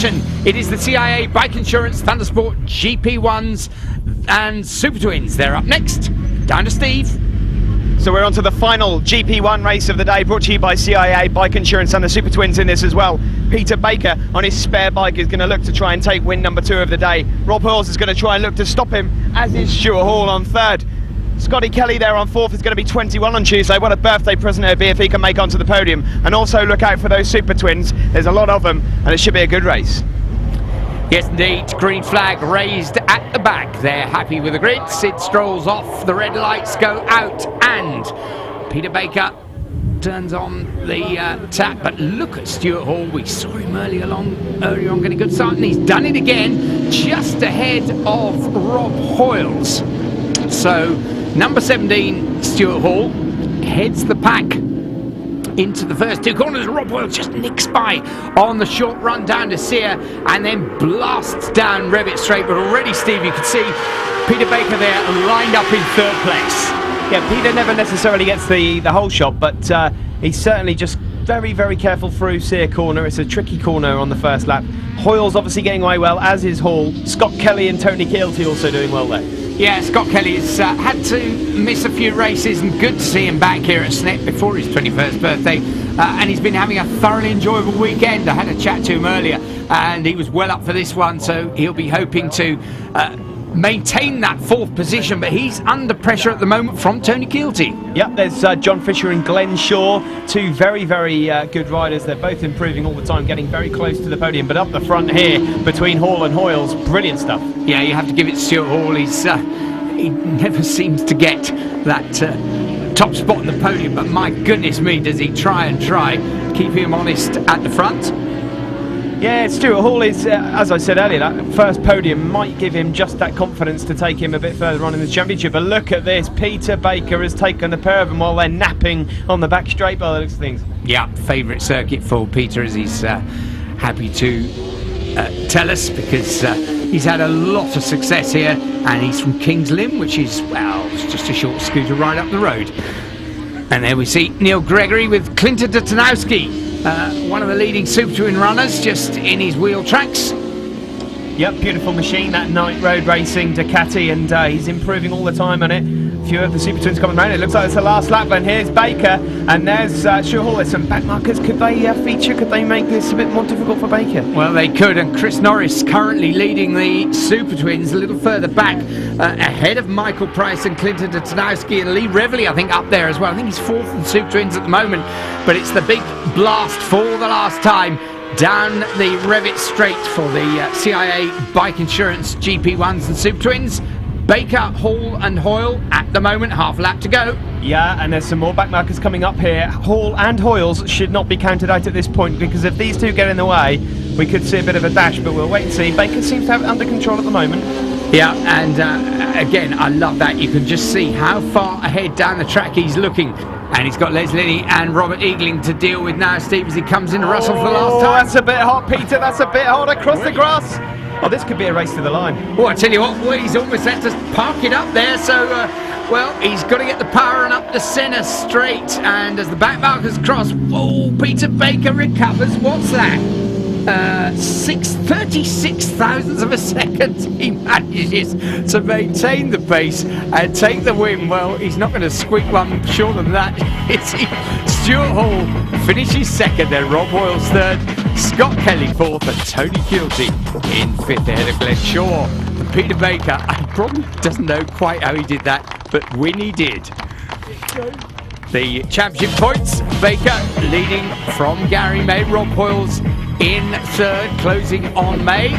position. It is the CIA Bike Insurance Thundersport GP1s and Super Twins. They're up next. Down to Steve. So we're on to the final GP1 race of the day, brought to you by CIA Bike Insurance and the Super Twins in this as well. Peter Baker on his spare bike is going to look to try and take win number 2 of the day. Rob Hoyles is going to try and look to stop him, as is Stuart Hall on 3rd. Scotty Kelly there on 4th is going to be 21 on Tuesday. What a birthday present it would be if he can make onto the podium. And also look out for those Super Twins. There's a lot of them and it should be a good race. Yes, indeed. Green flag raised at the back. They're happy with the grid. Sid strolls off. The red lights go out. And Peter Baker turns on the tap. But look at Stuart Hall. We saw him earlier on getting a good start. And he's done it again just ahead of Rob Hoyles. So number 17, Stuart Hall, heads the pack into the first 2 corners. Rob Hoyles just nicks by on the short run down to Sear and then blasts down Revit straight. But already, Steve, you can see Peter Baker there lined up in 3rd place. Yeah, Peter never necessarily gets the whole shot, but he's certainly just very, very careful through Sear corner. It's a tricky corner on the first lap. Hoyles obviously getting away well, as is Hall. Scott Kelly and Tony Keelty also doing well there. Yeah, Scott Kelly's had to miss a few races, and good to see him back here at Snet before his 21st birthday. And he's been having a thoroughly enjoyable weekend. I had a chat to him earlier, and he was well up for this one, so he'll be hoping to maintain that 4th position, but he's under pressure at the moment from Tony Keelty. Yep, there's John Fisher and Glenn Shaw, 2 very, very good riders. They're both improving all the time, getting very close to the podium, but up the front here between Hall and Hoyles, brilliant stuff. Yeah, you have to give it to Stuart Hall. He never seems to get that top spot on the podium, but my goodness me, does he try, keep him honest at the front. Yeah, Stuart Hall is, as I said earlier, that first podium might give him just that confidence to take him a bit further on in the championship. But look at this, Peter Baker has taken the pair of them while they're napping on the back straight by the looks of things. Yeah, favourite circuit for Peter, as he's happy to tell us, because he's had a lot of success here, and he's from Kings Lynn, which is, well, it's just a short scooter ride up the road. And there we see Neil Gregory with Clinton Datanowski. One of the leading Super Twin runners, just in his wheel tracks. Yep, beautiful machine, that night road racing Ducati, and he's improving all the time on it. A few of the Super Twins coming around. It looks like it's the last lap, and here's Baker, and there's Stuart Hall. There's some back markers. Could they feature? Could they make this a bit more difficult for Baker? Well, they could, and Chris Norris currently leading the Super Twins a little further back, ahead of Michael Price and Clinton Datanowski, and Lee Revely, I think, up there as well. I think he's 4th in Super Twins at the moment, but it's the big blast for the last time down the Revit straight for the CIA Bike Insurance GP1s and Super Twins. Baker, Hall and Hoyle at the moment, half lap to go. Yeah, and there's some more back markers coming up here. Hall and Hoyles should not be counted out at this point, because if these 2 get in the way, we could see a bit of a dash, but we'll wait and see. Baker seems to have it under control at the moment. Yeah, and again, I love that. You can just see how far ahead down the track he's looking. And he's got Les Linney and Robert Eagling to deal with now, Steve, as he comes in to Russell for the last time. That's a bit hot, Peter. That's a bit hot across the grass. Oh, this could be a race to the line. Oh, I tell you what, well, he's almost had to park it up there, so, well, he's got to get the power and up the centre straight. And as the back markers cross, oh, Peter Baker recovers. What's that? 36 thousandths of a second. He manages to maintain the pace and take the win. Well, he's not going to squeak one shorter than that, is he? Stuart Hall finishes 2nd, then Rob Hoyles 3rd, Scott Kelly 4th, and Tony Keelty in 5th ahead of Glenn Shaw. And Peter Baker, I probably doesn't know quite how he did that, but win he did. The championship points, Baker leading from Gary May, Rob Hoyles in 3rd, closing on May.